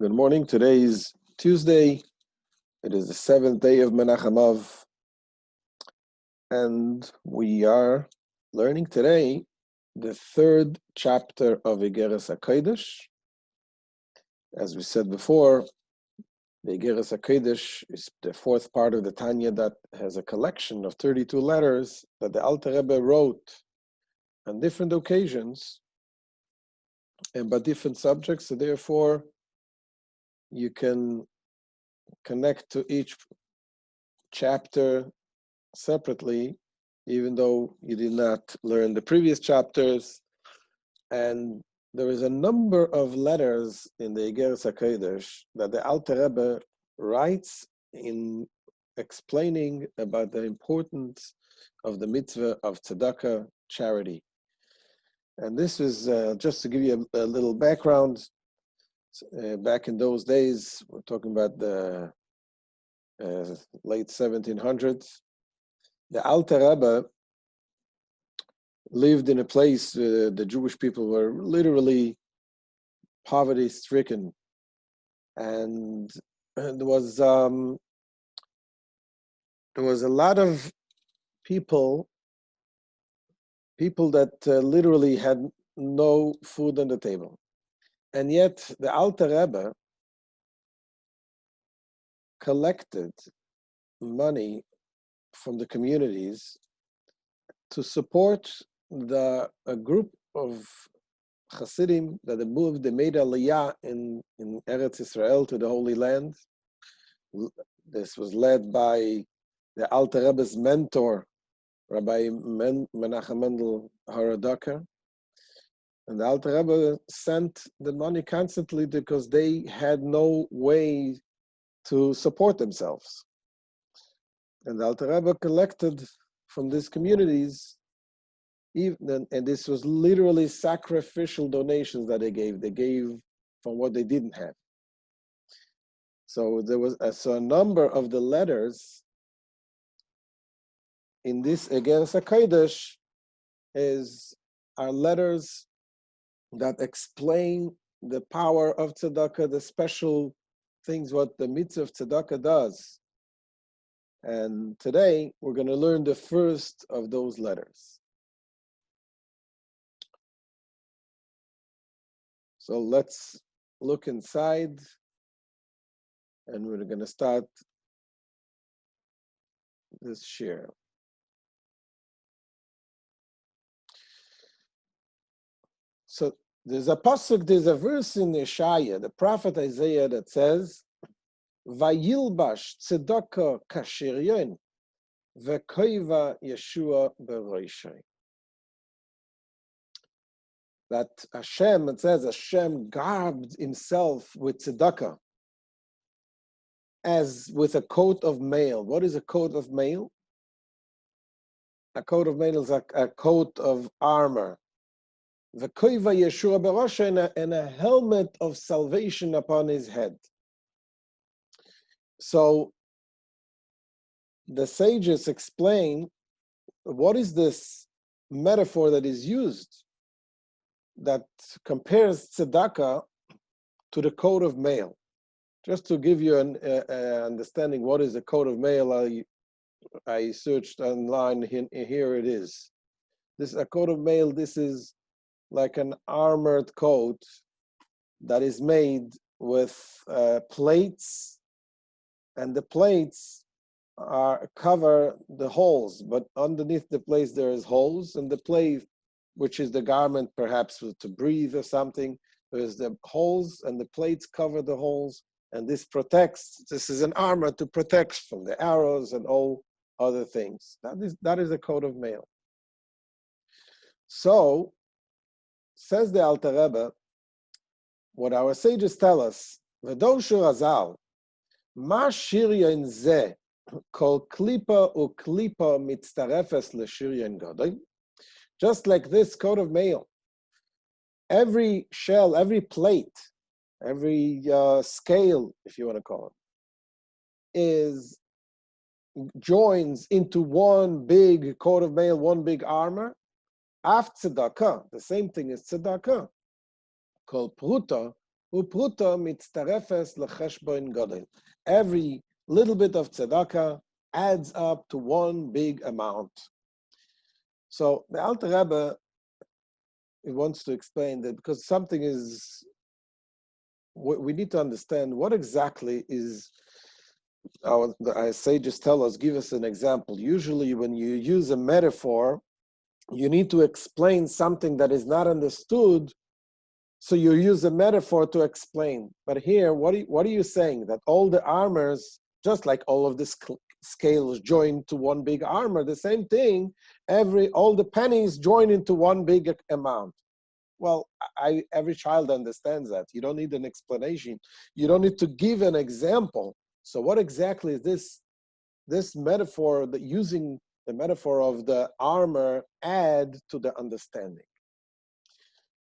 Good morning. Today is Tuesday. It is the 7th day of Menachem Av, and we are learning today the third chapter of Igeret HaKodesh. As we said before, the Igeret HaKodesh is the fourth part of the Tanya that has a collection of 32 letters that the Alter Rebbe wrote on different occasions and about different subjects, so therefore you can connect to each chapter separately, even though you did not learn the previous chapters. And there is a number of letters in the Igeret HaKodesh that the Alter Rebbe writes in explaining about the importance of the mitzvah of tzedakah, charity. And this is just to give you a little background. Back in those days, we're talking about the late 1700s. The Alter Rebbe lived in a place the Jewish people were literally poverty-stricken, and there was a lot of people that literally had no food on the table. And yet the Alter Rebbe collected money from the communities to support a group of Hasidim that they made Aliyah in Eretz Israel to the Holy Land. This was led by the Alter Rebbe's mentor, Rabbi Menachem Mendel Haradaka. And the Alter Rebbe sent the money constantly because they had no way to support themselves. And the Alter Rebbe collected from these communities, and this was literally sacrificial donations that they gave. They gave from what they didn't have. So there was a number of the letters in this Igeret HaKodesh are letters that explain the power of tzedakah, the special things what the mitzvah of tzedakah does. And today we're going to learn the first of those letters. So let's look inside, and we're going to start this share. So there's a verse in Isaiah, the prophet Isaiah, that says, "Vayilbash tzedakah kashiryon, vekoiva Yeshua beroishai." That Hashem, it says, Hashem garbed himself with tzedakah, as with a coat of mail. What is a coat of mail? A coat of mail is a coat of armor. Vekoiva Yeshua beroishai, and a helmet of salvation upon his head. So the sages explain what is this metaphor that is used that compares tzedakah to the coat of mail. Just to give you an understanding what is a coat of mail, I searched online, here it is. This is a coat of mail. This is like an armored coat that is made with plates, and the plates cover the holes, but underneath the plates there is holes, and the plate, which is the garment perhaps to breathe or something, there's the holes, and the plates cover the holes, and this is an armor to protect from the arrows and all other things. That is a coat of mail. So, says the Alter Rebbe, what our sages tell us, V'doshu Razal, Ma shiryon zeh kol klipa uklipa mitztarefes leshiryon gadol. Just like this coat of mail, every shell, every plate, every scale, if you want to call it, joins into one big coat of mail, one big armor. Af tzedakah, the same thing as tzedakah, kol pruta Upruto mitztarefes lecheshbon gadol. Every little bit of tzedakah adds up to one big amount. So the Alter Rebbe, he wants to explain that because something is, we need to understand what exactly is, our sages tell us, give us an example. Usually when you use a metaphor, you need to explain something that is not understood, so you use a metaphor to explain. But here, what are you saying? That all the armors, just like all of the scales join to one big armor, the same thing, all the pennies join into one big amount. Well, every child understands that. You don't need an explanation. You don't need to give an example. So what exactly is this metaphor, that using the metaphor of the armor, add to the understanding?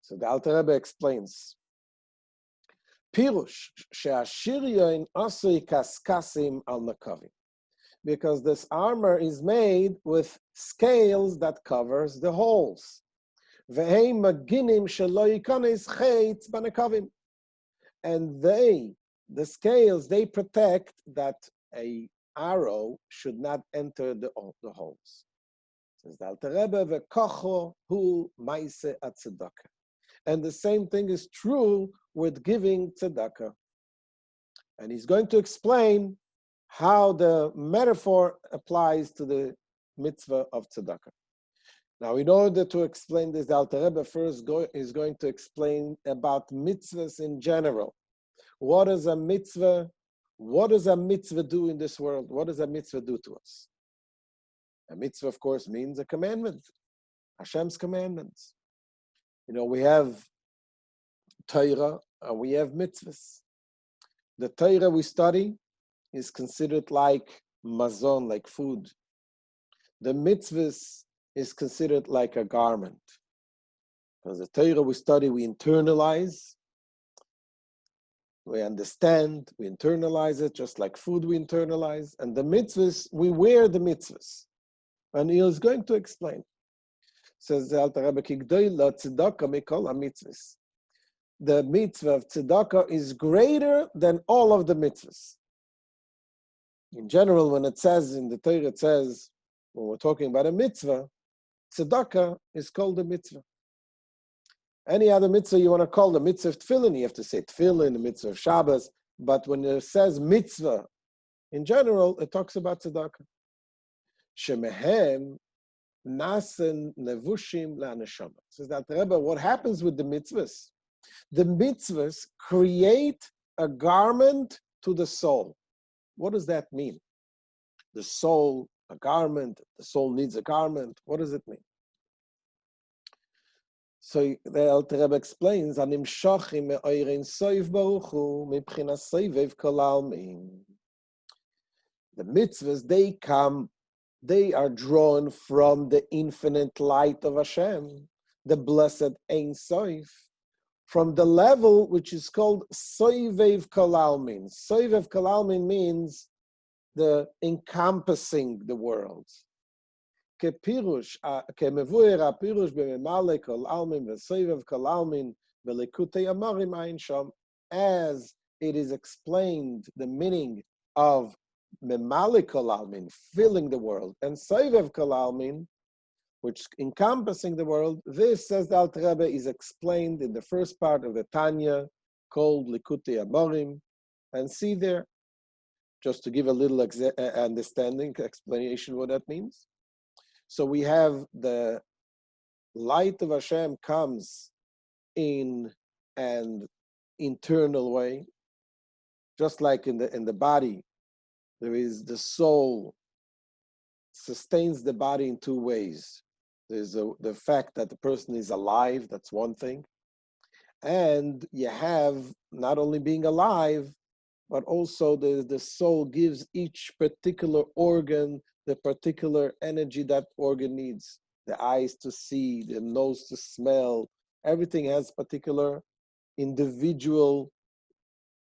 So the Alter Rebbe explains, Pirush she'ashirya asui kaskasim al nakavim, because this armor is made with scales that covers the holes. Ve'hei maginim shelo yikanes chetz banakavim, and the scales, they protect that a arrow should not enter the holes. Says the Alter Rebbe, ve'kocho hu ma'aseh atzedakah. And the same thing is true with giving tzedakah. And he's going to explain how the metaphor applies to the mitzvah of tzedakah. Now, in order to explain this, the Alter Rebbe first is going to explain about mitzvahs in general. What is a mitzvah? What does a mitzvah do in this world? What does a mitzvah do to us? A mitzvah, of course, means a commandment, Hashem's commandments. We have Torah and we have mitzvahs. The Torah we study is considered like mazon, like food. The mitzvahs is considered like a garment. Because the Torah we study, we internalize, we understand, we internalize it, just like food we internalize. And the mitzvahs, we wear the mitzvahs. And he is going to explain. Says the Alter Rebbe, the mitzvah of tzedakah is greater than all of the mitzvahs. In general, when it says in the Torah, it says, when we're talking about a mitzvah, tzedakah is called a mitzvah. Any other mitzvah you want to call the mitzvah of tefillin, you have to say tefillin, the mitzvah of Shabbos. But when it says mitzvah, in general, it talks about tzedakah. Shemehem nasen nevushim la'neshama. Says that Rebbe, what happens with the mitzvahs? The mitzvahs create a garment to the soul. What does that mean? The soul, a garment, the soul needs a garment. What does it mean? So the Alter Rebbe explains, the mitzvahs, they are drawn from the infinite light of Hashem, the blessed Ein Sof, from the level which is called Soivev Kol Almin. Soivev Kol Almin means the encompassing the world. As it is explained, the meaning of memale kol almin, filling the world, and soivev kol almin, which encompassing the world, this, says the Alter Rebbe, is explained in the first part of the Tanya, called Likutei Amorim. And see there, just to give a little understanding, explanation what that means. So we have the light of Hashem comes in an internal way, just like in the body. There is the soul sustains the body in two ways. There's the fact that the person is alive, that's one thing. And you have not only being alive, but also the soul gives each particular organ the particular energy that organ needs. The eyes to see, the nose to smell, everything has particular individual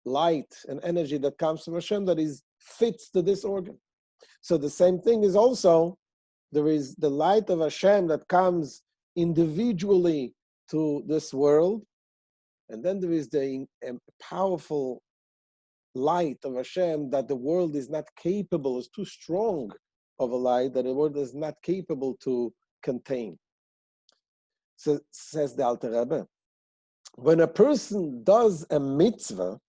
light and energy that comes from Hashem that fits to this organ. So the same thing is also, there is the light of Hashem that comes individually to this world, And then there is the powerful light of Hashem that the world is not capable, is too strong of a light that the world is not capable to contain. So, says the Alter Rebbe, when a person does a mitzvah,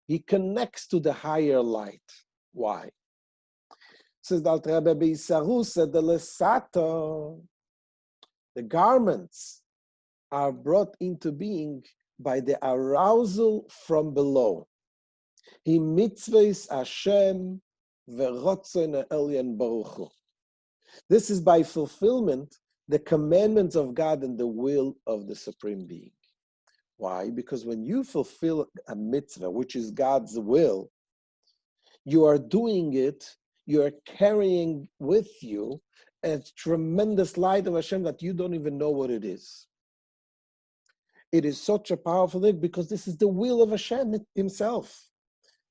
he connects to the higher light. Why? Says the Alter Rebbe, Beisarusa de Lesato, the garments are brought into being by the arousal from below. He mitzvahs Hashem ve'rotzon elyon baruch hu. This is by fulfillment, the commandments of God and the will of the Supreme Being. Why? Because when you fulfill a mitzvah, which is God's will, you are doing it, you are carrying with you a tremendous light of Hashem that you don't even know what it is. It is such a powerful thing because this is the will of Hashem himself.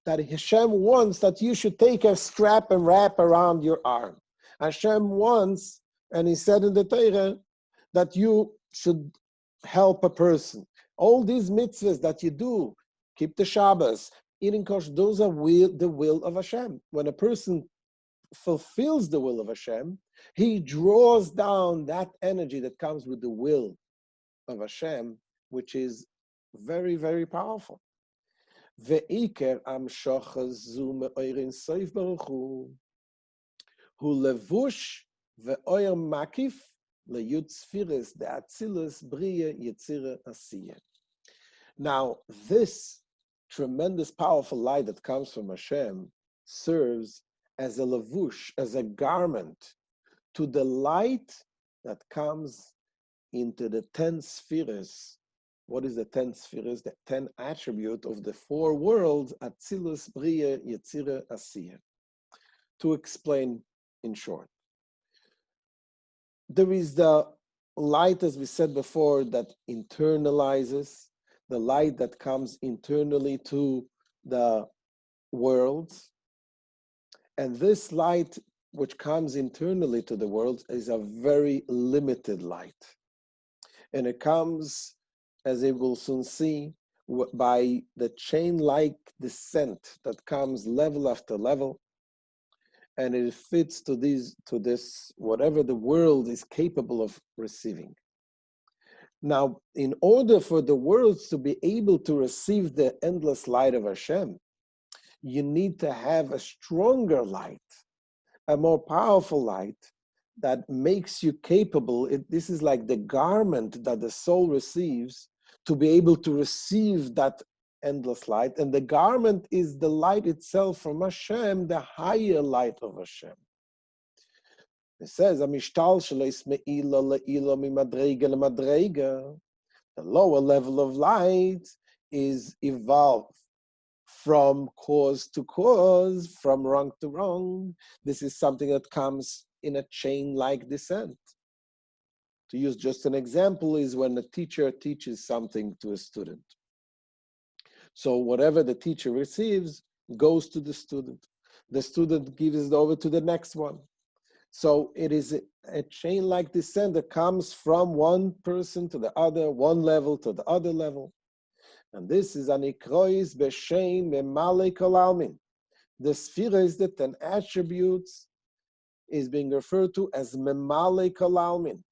That Hashem wants that you should take a strap and wrap around your arm. Hashem wants, and he said in the Torah, that you should help a person. All these mitzvahs that you do, keep the Shabbos, eating kosher, those are the will of Hashem. When a person fulfills the will of Hashem, he draws down that energy that comes with the will of Hashem, which is very, very powerful. Ve'iker am shochaz zu me'oirin soif baruch hu levush ve'oir makif le'yud sfiris de'atzilus bria yetzira asiyah. Now, this tremendous, powerful light that comes from Hashem serves as a levush, as a garment to the light that comes into the 10 spheres. What is the 10 spheres? The 10 attribute of the 4 worlds, Atzilus, Bria, Yetzira, Asiyah. To explain in short, there is the light, as we said before, that internalizes, the light that comes internally to the worlds. And this light, which comes internally to the world, is a very limited light. And it comes, as we will soon see, by the chain-like descent that comes level after level, and it fits to this, whatever the world is capable of receiving. Now, in order for the worlds to be able to receive the endless light of Hashem, you need to have a stronger light, a more powerful light that makes you capable. This is like the garment that the soul receives to be able to receive that endless light. And the garment is the light itself from Hashem, the higher light of Hashem. It says, the lower level of light is evolved from cause to cause, from wrong to wrong. This is something that comes in a chain-like descent. To use just an example is when a teacher teaches something to a student. So whatever the teacher receives goes to the student. The student gives it over to the next one. So it is a chain-like descent that comes from one person to the other, one level to the other level. And this is an ikrois b'shem memale kol almin. The spheres, the 10 attributes, is being referred to as memale kol almin,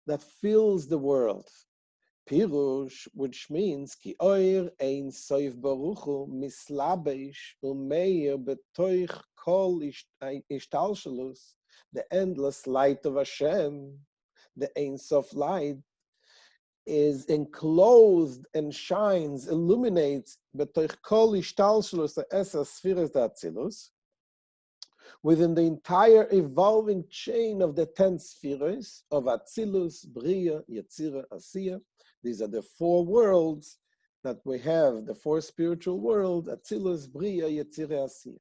that fills the world. Pirush, which means ki oir ein soif baruch hu mislabesh umeir betoich kol ishtalshalus, the endless light of Hashem, the Ein Sof light, is enclosed and shines, illuminates betoich kol ishtalshalus the esas spheres d'Atzilus, within the entire evolving chain of the 10 spheres of Atzilus, Bria, Yetzira, Asiyah. These are the 4 worlds that we have, the 4 spiritual worlds, Atzilus, Bria, Yetzira, Asiyah.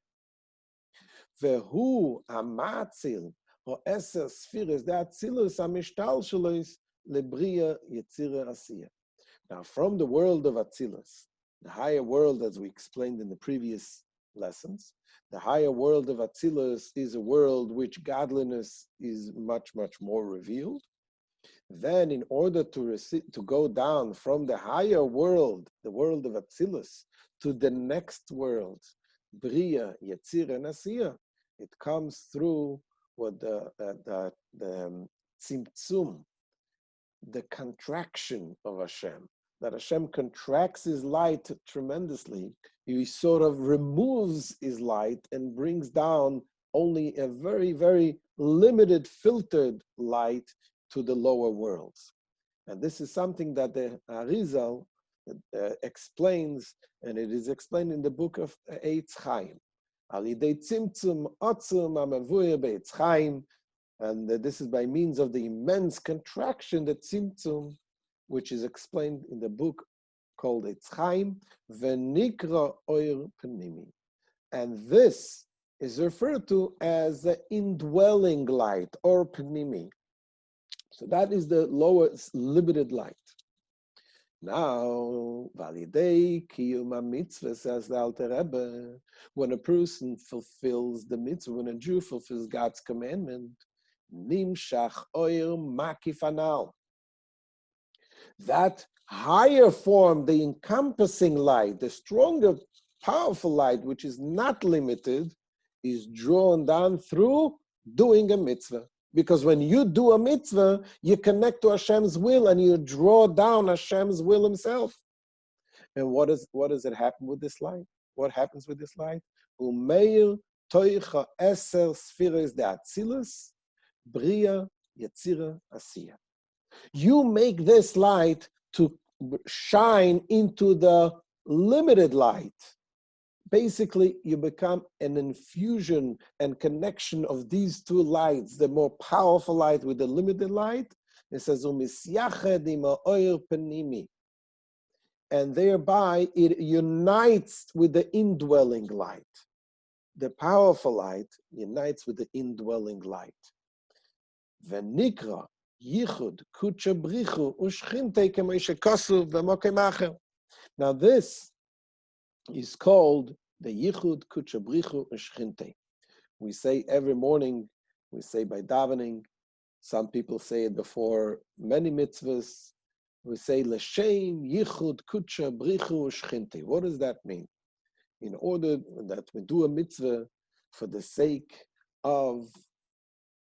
Vehu amatzil, o esser spheres, the Atzilus, amishtalshalus, lebria, Yetzira, Asiyah. Now, from the world of Atzilus, the higher world, as we explained in the previous lessons, the higher world of Atzilus is a world which godliness is much, much more revealed. Then, in order to go down from the higher world, the world of Atzilus, to the next world, Bria, Yetzir, and Asiya, it comes through what the Tzimtzum, the contraction of Hashem. That Hashem contracts his light tremendously. He sort of removes his light and brings down only a very, very limited, filtered light to the lower worlds. And this is something that the Arizal explains, and it is explained in the book of Eitz Chaim. Alidei tzimtzum otzum amavuir be'etz chaim, and this is by means of the immense contraction, the tzimtzum, which is explained in the book called Eitz Chaim, v'nikra oir panimi. And this is referred to as the indwelling light, or panimi. So that is the lowest limited light. Now, validei kiyum mitzvah, says the Alter Rebbe, when a person fulfills the mitzvah, when a Jew fulfills God's commandment, nimshach oir makif anal. That higher form, the encompassing light, the stronger, powerful light, which is not limited, is drawn down through doing a mitzvah. Because when you do a mitzvah, you connect to Hashem's will and you draw down Hashem's will himself. And what does it happen with this light? What happens with this light? Umeir toicha eser sfiras de atzilus, bria, yetzira, asiya. You make this light to shine into the limited light. Basically, you become an infusion and connection of these two lights, the more powerful light with the limited light. It says, and thereby it unites with the indwelling light. The powerful light unites with the indwelling light. V'nikra yichud kucha brichu ushchinte k'may shekasu v'mokem acher. Now this is called the Yichud Kucha Brichu Ushchinte. We say every morning, we say by davening, some people say it before many mitzvahs, we say L'Shem Yichud Kucha Brichu Ushchinte. What does that mean? In order that we do a mitzvah for the sake of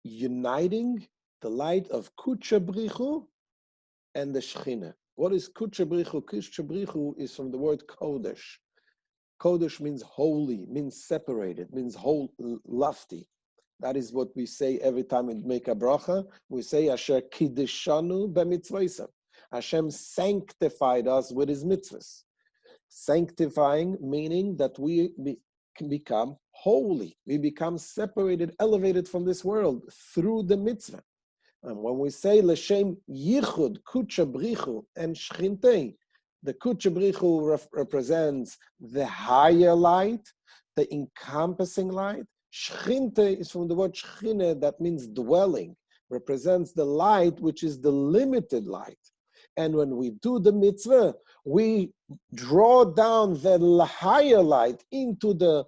uniting the light of Kucha Brichu and the Shechina. What is Kucha Brichu? Kucha Brichu is from the word HaKodesh. Kodesh means holy, means separated, means whole, lofty. That is what we say every time we make a bracha. We say, Asher kiddishanu b'mitzvaysav. Hashem sanctified us with his mitzvahs. Sanctifying, meaning that we can become holy. We become separated, elevated from this world through the mitzvah. And when we say, L'Shem yichud, kucha brichu, and shchintei, the Kucha Brichu represents the higher light, the encompassing light. Shchinte is from the word shchine, that means dwelling, represents the light, which is the limited light. And when we do the mitzvah, we draw down the higher light into the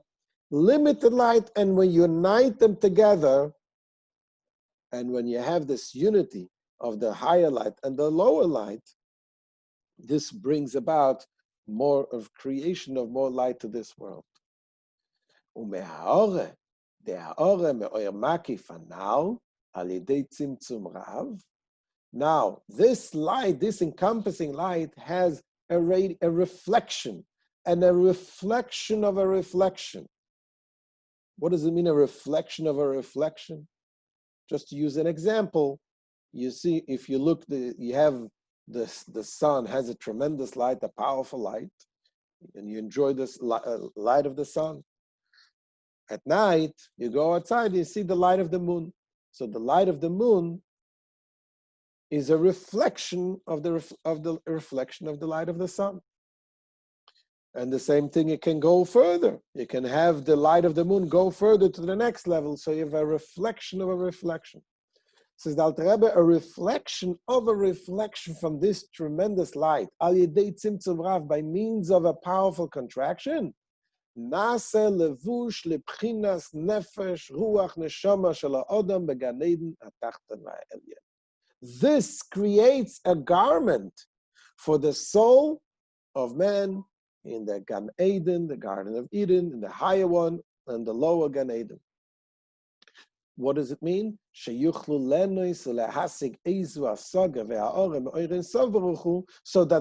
limited light, and we unite them together. And when you have this unity of the higher light and the lower light, this brings about more of creation of more light to this world. Now, this light, this encompassing light, has a reflection, and a reflection of a reflection. What does it mean, a reflection of a reflection? Just to use an example, you see, if you look, you have the sun has a tremendous light, a powerful light, and you enjoy this light of the sun. At night, you go outside, you see the light of the moon. So the light of the moon is a reflection of the reflection of the light of the sun. And the same thing, it can go further. You can have the light of the moon go further to the next level, so you have a reflection of a reflection. Says the Alter Rebbe, a reflection of a reflection from this tremendous light, al yedei tzimtzum rav, by means of a powerful contraction, nase levush lebchinas nefesh ruach neshama shel ha'odam began eden hatachton va'elyon. This creates a garment for the soul of man in the Gan Eden, the Garden of Eden, in the higher one, and the lower Gan Eden. What does it mean? So that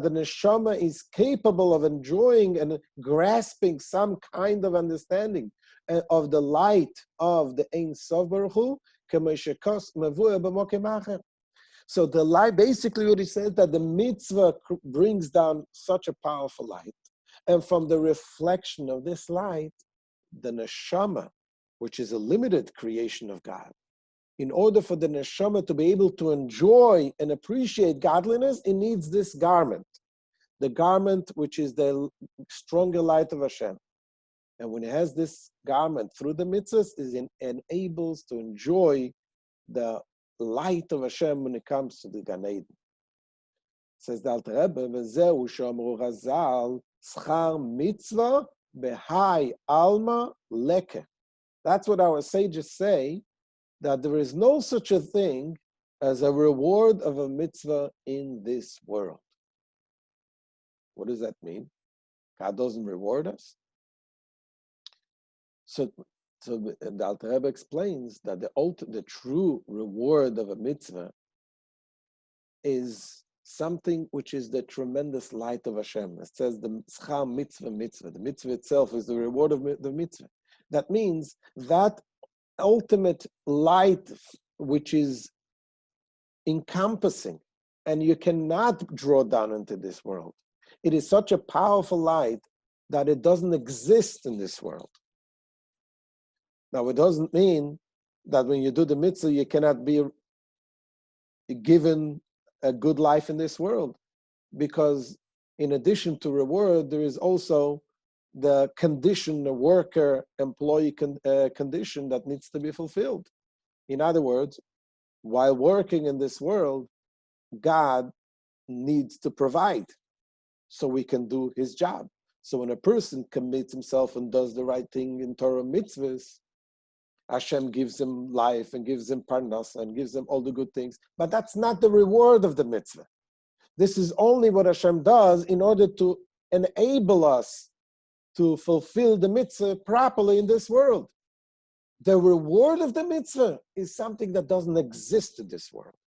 the neshama is capable of enjoying and grasping some kind of understanding of the light of the Ein Sof Baruch Hu. So the light, basically what he says, that the mitzvah brings down such a powerful light. And from the reflection of this light, the neshama, which is a limited creation of God, in order for the neshama to be able to enjoy and appreciate godliness, it needs this garment. The garment which is the stronger light of Hashem. And when it has this garment through the mitzvahs, it enables to enjoy the light of Hashem when it comes to the Gan Eden. Says the Alter Rebbe, "V'zeu she'amru Chazal, schar mitzvah b'hai alma leke." That's what our sages say, that there is no such a thing as a reward of a mitzvah in this world. What does that mean? God doesn't reward us? So the Alter Rebbe explains that the true reward of a mitzvah is something which is the tremendous light of Hashem. It says the schar mitzvah mitzvah. The mitzvah itself is the reward of the mitzvah. That means that ultimate light which is encompassing and you cannot draw down into this world. It is such a powerful light that it doesn't exist in this world. Now, it doesn't mean that when you do the mitzvah, you cannot be given a good life in this world, because in addition to reward, there is also the condition, the worker, employee condition that needs to be fulfilled. In other words, while working in this world, God needs to provide so we can do his job. So when a person commits himself and does the right thing in Torah mitzvahs, Hashem gives him life and gives him parnasa and gives him all the good things. But that's not the reward of the mitzvah. This is only what Hashem does in order to enable us to fulfill the mitzvah properly in this world. The reward of the mitzvah is something that doesn't exist in this world.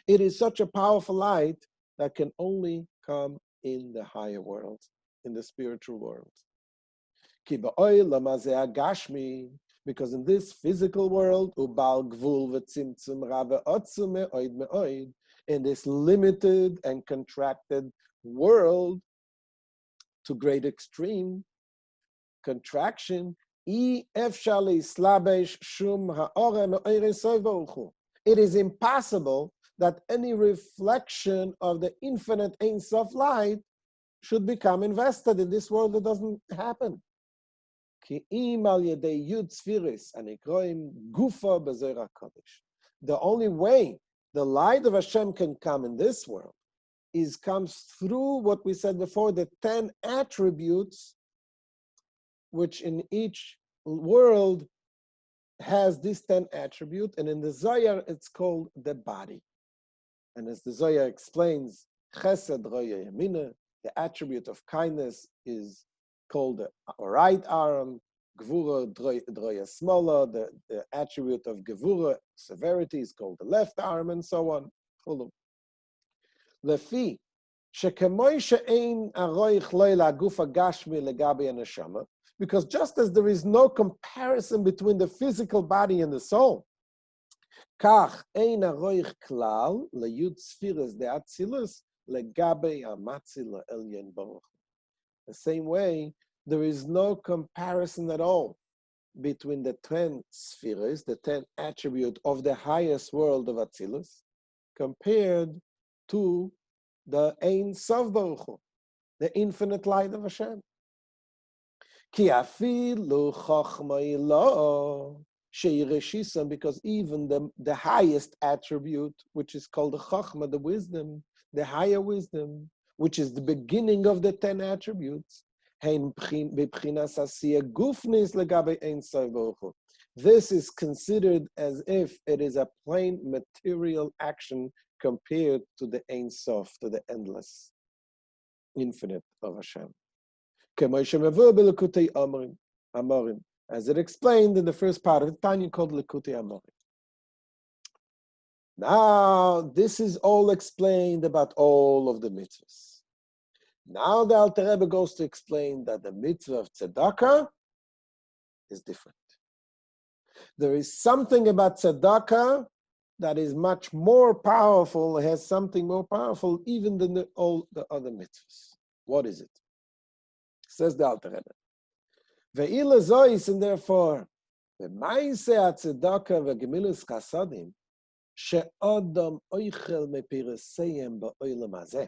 It is such a powerful light that can only come in the higher world, in the spiritual world. Because in this physical world, in this limited and contracted world, to great extreme contraction, it is impossible that any reflection of the infinite Ein Sof light should become invested in this world. That doesn't happen. The only way the light of Hashem can come in this world comes through what we said before, the 10 attributes, which in each world has these 10 attributes, and in the Zohar it's called the body. And as the Zohar explains, Chesed Roya Yamina, the attribute of kindness is called the right arm, Gvura Droya Smola, the attribute of Gevura, severity, is called the left arm, and so on. Lefi, shekemoy she'ein aroich loy laguf hagashmi legabi haneshama, because just as there is no comparison between the physical body and the soul, kach ein aroich klal leyud sfiras de atzilus legabi hamatzi le'elyon baruch. The same way, there is no comparison at all between the 10 spheres, the 10 attributes of the highest world of Atzilus, compared to the Ein Sof Baruch Hu, the infinite light of Hashem. Ki afilu chochma ilo sheireshisa, because even the highest attribute, which is called the chochma, the wisdom, the higher wisdom, which is the beginning of the 10 attributes, this is considered as if it is a plain material action compared to the Ein Sof, to the endless, infinite of Hashem. As it explained in the first part of the Tanya called Likutei Amorim. Now, this is all explained about all of the mitzvahs. Now the Alter Rebbe goes to explain that the mitzvah of tzedakah is different. There is something about tzedakah that is much more powerful, has something more powerful even than all the other mitzvahs. What is it? Says the Alter Rebbe. Ve'ila zois, and therefore, ve'maise ha-tzedakah ve'gemilus chasadim, she'odam oichel mepireseyem ba'olam hazeh.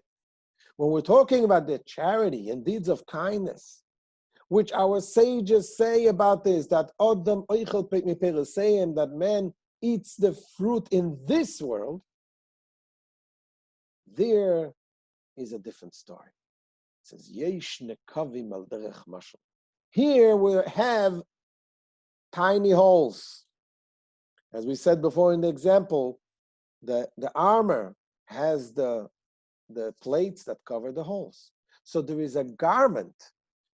When we're talking about the charity and deeds of kindness, which our sages say about this, that Adam oichel mepireseyem, that man eats the fruit in this world, there is a different story. It says, Yesh nekavim al derech mashal. Here we have tiny holes. As we said before in the example, the armor has the plates that cover the holes. So there is a garment.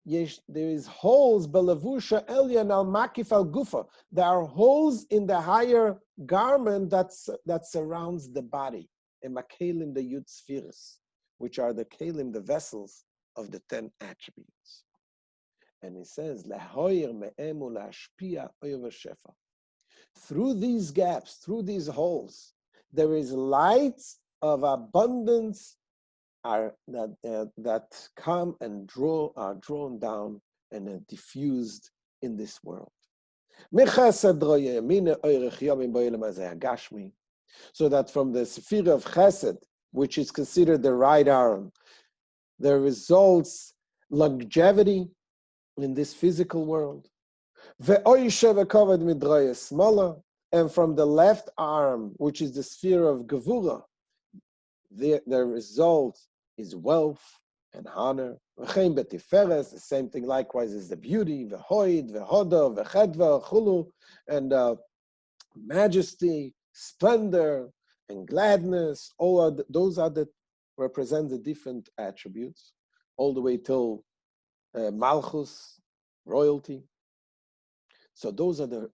There is holes belavusha elyan al makif al gufa. There are holes in the higher garment that surrounds the body. Emakelim the yud spheres, which are the kelim, the vessels of the 10 attributes. And he says, Lehoyer me'emu la'ashpia oyer shefa. Through these gaps, through these holes, there is lights of abundance that come and are drawn down and are diffused in this world. So that from the sphere of chesed, which is considered the right arm, there results longevity in this physical world. And from the left arm, which is the sphere of gevura, the result is wealth and honor. The same thing likewise is the beauty, v'hoid, v'hoda, v'chedva, chulu, and majesty, splendor, and gladness. Those are represent the different attributes, all the way till malchus, royalty. So those are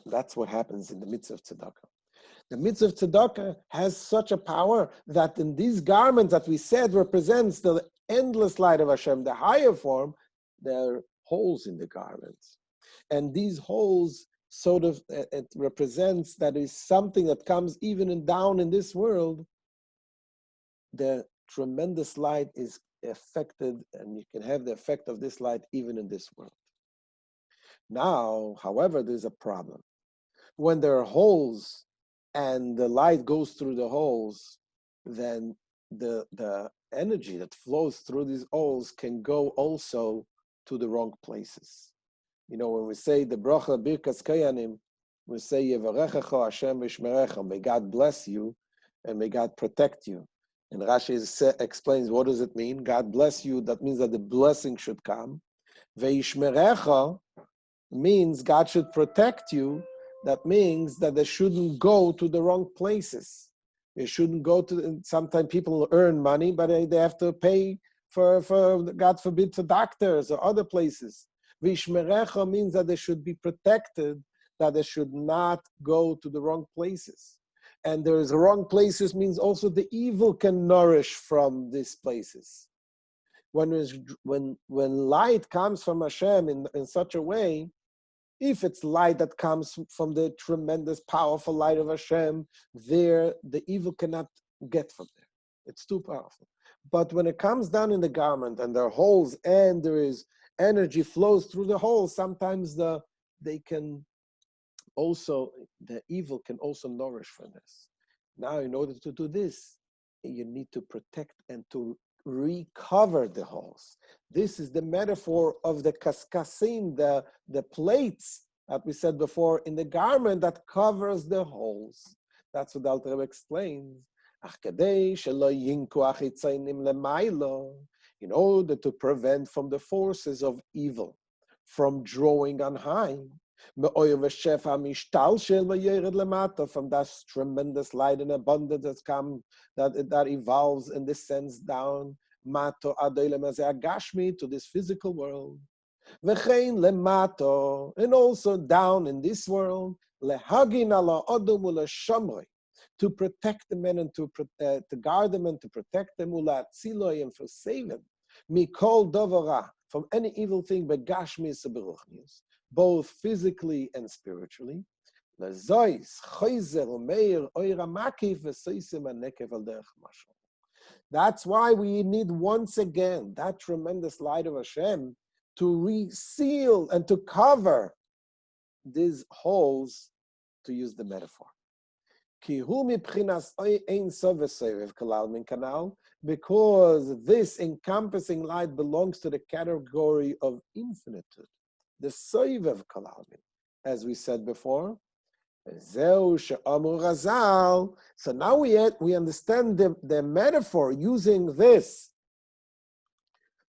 that's what happens in the mitzvah of tzedakah. The mitzvah of tzedakah has such a power that in these garments that we said represents the endless light of Hashem, the higher form, there are holes in the garments. And these holes sort of, it represents that is something that comes even down in this world. The tremendous light is affected, and you can have the effect of this light even in this world. Now, however, there's a problem. When there are holes and the light goes through the holes, then the energy that flows through these holes can go also to the wrong places. You know, when we say the bracha birkas kayanim, we say Yevarechecha Hashem v'shmerecha, may God bless you and may God protect you. And Rashi explains, what does it mean? God bless you, that means that the blessing should come. Ve'ishmerecha means God should protect you. That means that they shouldn't go to the wrong places. They shouldn't go to, sometimes people earn money, but they have to pay for God forbid, for doctors or other places. Vishmerecha means that they should be protected, that they should not go to the wrong places. And there's wrong places means also the evil can nourish from these places. When light comes from Hashem in such a way, if it's light that comes from the tremendous, powerful light of Hashem, the evil cannot get from there. It's too powerful. But when it comes down in the garment and there are holes and there is energy flows through the holes, sometimes the evil can also nourish from this. Now, in order to do this, you need to protect and to recover the holes. This is the metaphor of the kaskasim, the plates that we said before in the garment that covers the holes. That's what the Alter Rebbe explains. In order to prevent from the forces of evil from drawing on high. From that tremendous light and abundance that's come, that evolves and descends down to this physical world. And also down in this world, to protect the men and to guard them and to protect them, and for saving from any evil thing, both physically and spiritually. That's why we need once again that tremendous light of Hashem to reseal and to cover these holes, to use the metaphor. Because this encompassing light belongs to the category of infinitude, the Soivev Kalalmin, as we said before. So now we understand the metaphor using this,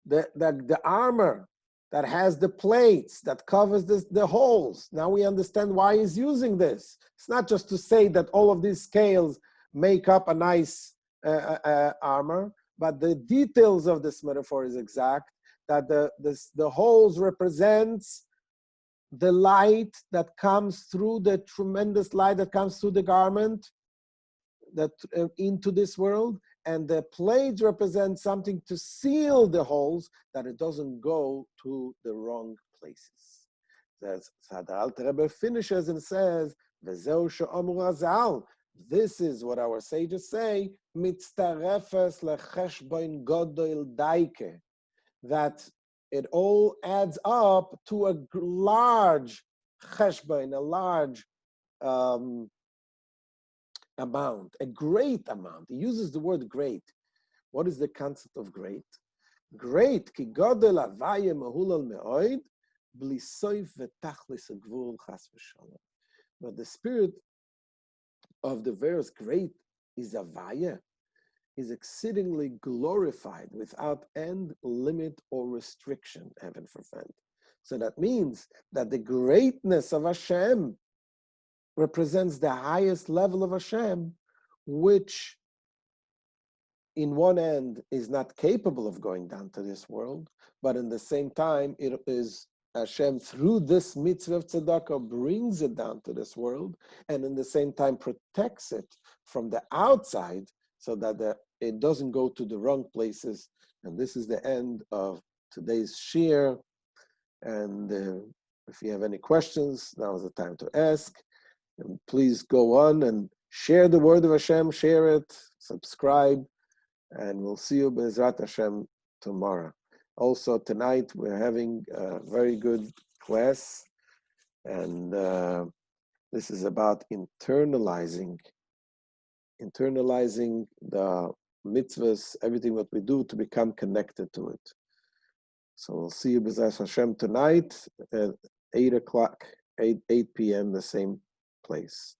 the armor that has the plates that covers the holes. Now we understand why he's using this. It's not just to say that all of these scales make up a nice armor, but the details of this metaphor is exact, that the holes represents the light that comes through, the tremendous light that comes through the garment that into this world, and the plates represent something to seal the holes, that it doesn't go to the wrong places. So the Alter Rebbe finishes and says, this is what our sages say, that it all adds up to a large cheshbon, a large amount, a great amount. He uses the word great. What is the concept of great? Great, ki godel avaya mahulal me'oid, bli soif v'tachlis agvul chas v'shalom. But the spirit of the verse great is avaya, is exceedingly glorified without end, limit, or restriction, heaven forbid. So that means that the greatness of Hashem represents the highest level of Hashem, which in one end is not capable of going down to this world, but in the same time, it is Hashem, through this mitzvah of tzedakah, brings it down to this world, and in the same time protects it from the outside, so that it doesn't go to the wrong places. And this is the end of today's shir. And if you have any questions, now is the time to ask. And please go on and share the word of Hashem, share it, subscribe, and we'll see you Be'ezrat Hashem tomorrow. Also tonight we're having a very good class, and this is about internalizing the mitzvahs, everything that we do, to become connected to it. So we'll see you Be'ezrat Hashem tonight at 8 p.m., the same place.